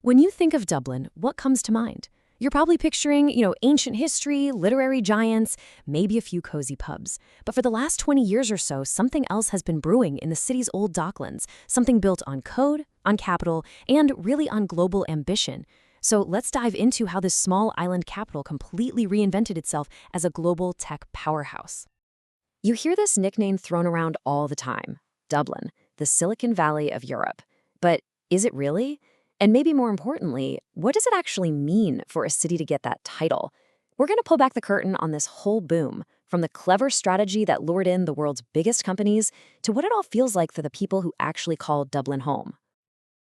When you think of Dublin, what comes to mind? You're probably picturing, ancient history, literary giants, maybe a few cozy pubs. But for the last 20 years or so, something else has been brewing in the city's old docklands, something built on code, on capital, and really on global ambition. So let's dive into how this small island capital completely reinvented itself as a global tech powerhouse. You hear this nickname thrown around all the time, Dublin, the Silicon Valley of Europe. But is it really? And maybe more importantly, what does it actually mean for a city to get that title? We're going to pull back the curtain on this whole boom, from the clever strategy that lured in the world's biggest companies to what it all feels like for the people who actually call Dublin home.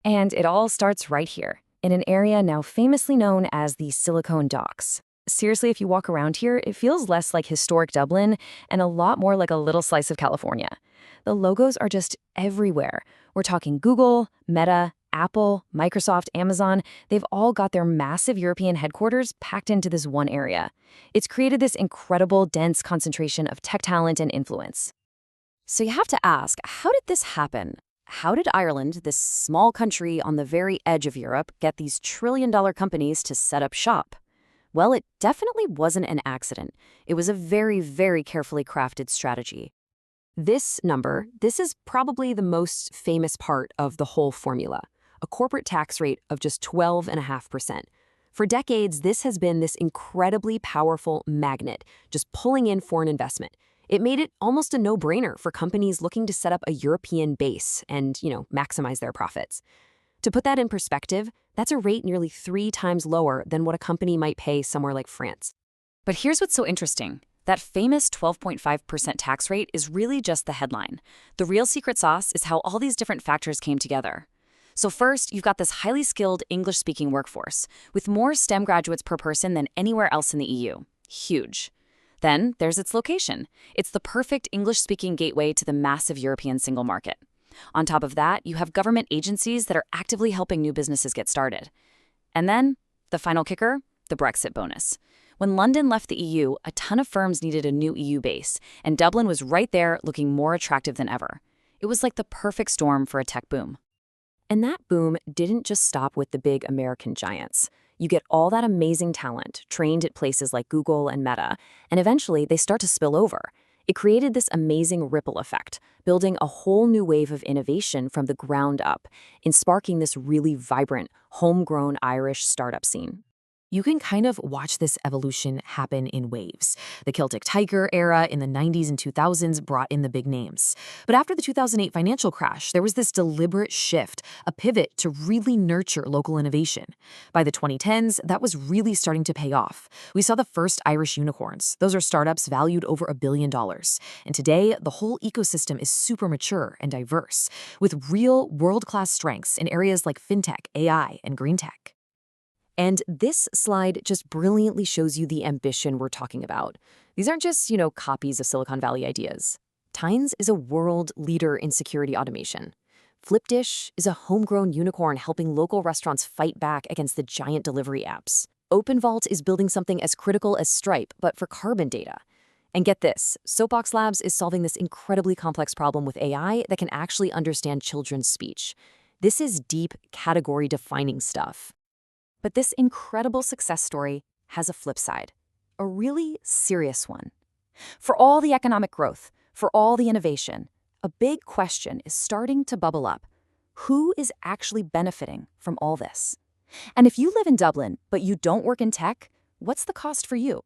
And it all starts right here, in an area now famously known as the Silicon Docks. Seriously, if you walk around here, it feels less like historic Dublin and a lot more like a little slice of California. The logos are just everywhere. We're talking Google, Meta, Apple, Microsoft, Amazon. They've all got their massive European headquarters packed into this one area. It's created this incredible, dense concentration of tech talent and influence. So you have to ask, how did this happen? How did Ireland, this small country on the very edge of Europe, get these trillion-dollar companies to set up shop? Well, it definitely wasn't an accident. It was a very, very carefully crafted strategy. This is probably the most famous part of the whole formula, a corporate tax rate of just 12.5%. For decades, this has been this incredibly powerful magnet, just pulling in foreign investment. It made it almost a no-brainer for companies looking to set up a European base and, maximize their profits. To put that in perspective, that's a rate nearly 3 times lower than what a company might pay somewhere like France. But here's what's so interesting. That famous 12.5% tax rate is really just the headline. The real secret sauce is how all these different factors came together. So first, you've got this highly skilled English-speaking workforce, with more STEM graduates per person than anywhere else in the EU. Huge. Then there's its location. It's the perfect English-speaking gateway to the massive European single market. On top of that, you have government agencies that are actively helping new businesses get started. And then, the final kicker, the Brexit bonus. When London left the EU, a ton of firms needed a new EU base, and Dublin was right there looking more attractive than ever. It was like the perfect storm for a tech boom. And that boom didn't just stop with the big American giants. You get all that amazing talent trained at places like Google and Meta, and eventually they start to spill over. It created this amazing ripple effect, building a whole new wave of innovation from the ground up, and sparking this really vibrant, homegrown Irish startup scene. You can kind of watch this evolution happen in waves. The Celtic Tiger era in the 90s and 2000s brought in the big names. But after the 2008 financial crash, there was this deliberate shift, a pivot to really nurture local innovation. By the 2010s, that was really starting to pay off. We saw the first Irish unicorns. Those are startups valued over $1 billion. And today, the whole ecosystem is super mature and diverse, with real world-class strengths in areas like fintech, AI, and green tech. And this slide just brilliantly shows you the ambition we're talking about. These aren't just, copies of Silicon Valley ideas. Tynes is a world leader in security automation. Flipdish is a homegrown unicorn helping local restaurants fight back against the giant delivery apps. OpenVault is building something as critical as Stripe, but for carbon data. And get this, Soapbox Labs is solving this incredibly complex problem with AI that can actually understand children's speech. This is deep, category-defining stuff. But this incredible success story has a flip side, a really serious one. For all the economic growth, for all the innovation, a big question is starting to bubble up. Who is actually benefiting from all this? And if you live in Dublin, but you don't work in tech, what's the cost for you?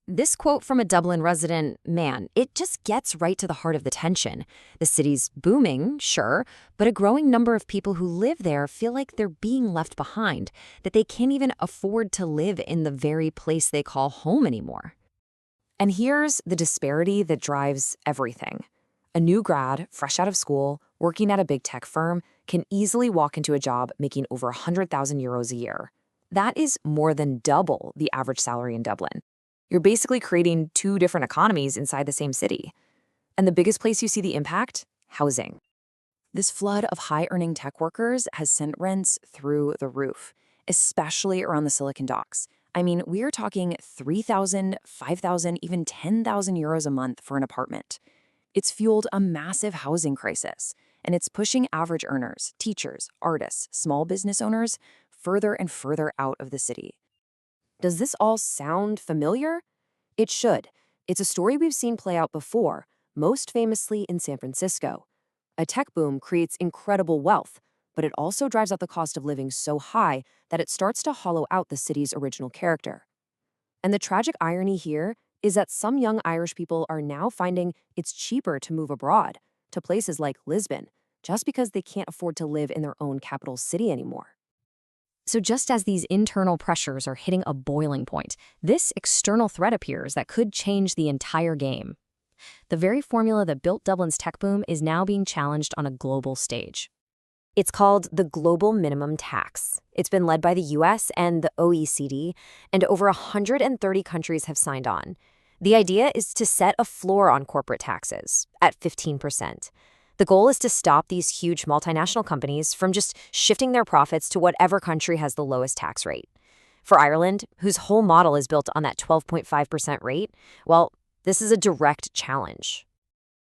This quote from a Dublin resident, man, it just gets right to the heart of the tension. The city's booming, sure, but a growing number of people who live there feel like they're being left behind, that they can't even afford to live in the very place they call home anymore. And here's the disparity that drives everything. A new grad, fresh out of school, working at a big tech firm, can easily walk into a job making over 100,000 euros a year. That is more than double the average salary in Dublin. You're basically creating 2 different economies inside the same city. And the biggest place you see the impact? Housing. This flood of high-earning tech workers has sent rents through the roof, especially around the Silicon Docks. I mean, we are talking 3,000, 5,000, even 10,000 euros a month for an apartment. It's fueled a massive housing crisis, and it's pushing average earners, teachers, artists, small business owners further and further out of the city. Does this all sound familiar? It should. It's a story we've seen play out before, most famously in San Francisco. A tech boom creates incredible wealth, but it also drives up the cost of living so high that it starts to hollow out the city's original character. And the tragic irony here is that some young Irish people are now finding it's cheaper to move abroad, to places like Lisbon, just because they can't afford to live in their own capital city anymore. So just as these internal pressures are hitting a boiling point, this external threat appears that could change the entire game. The very formula that built Dublin's tech boom is now being challenged on a global stage. It's called the Global Minimum Tax. It's been led by the US and the OECD, and over 130 countries have signed on. The idea is to set a floor on corporate taxes at 15%. The goal is to stop these huge multinational companies from just shifting their profits to whatever country has the lowest tax rate. For Ireland, whose whole model is built on that 12.5% rate, well, this is a direct challenge.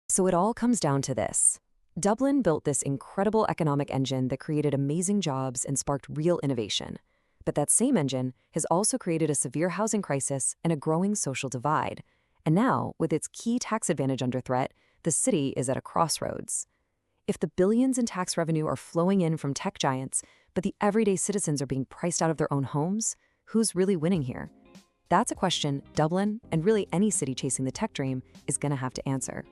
So it all comes down to this. Dublin built this incredible economic engine that created amazing jobs and sparked real innovation. But that same engine has also created a severe housing crisis and a growing social divide. And now, with its key tax advantage under threat, the city is at a crossroads. If the billions in tax revenue are flowing in from tech giants, but the everyday citizens are being priced out of their own homes, who's really winning here? That's a question Dublin, and really any city chasing the tech dream, is going to have to answer.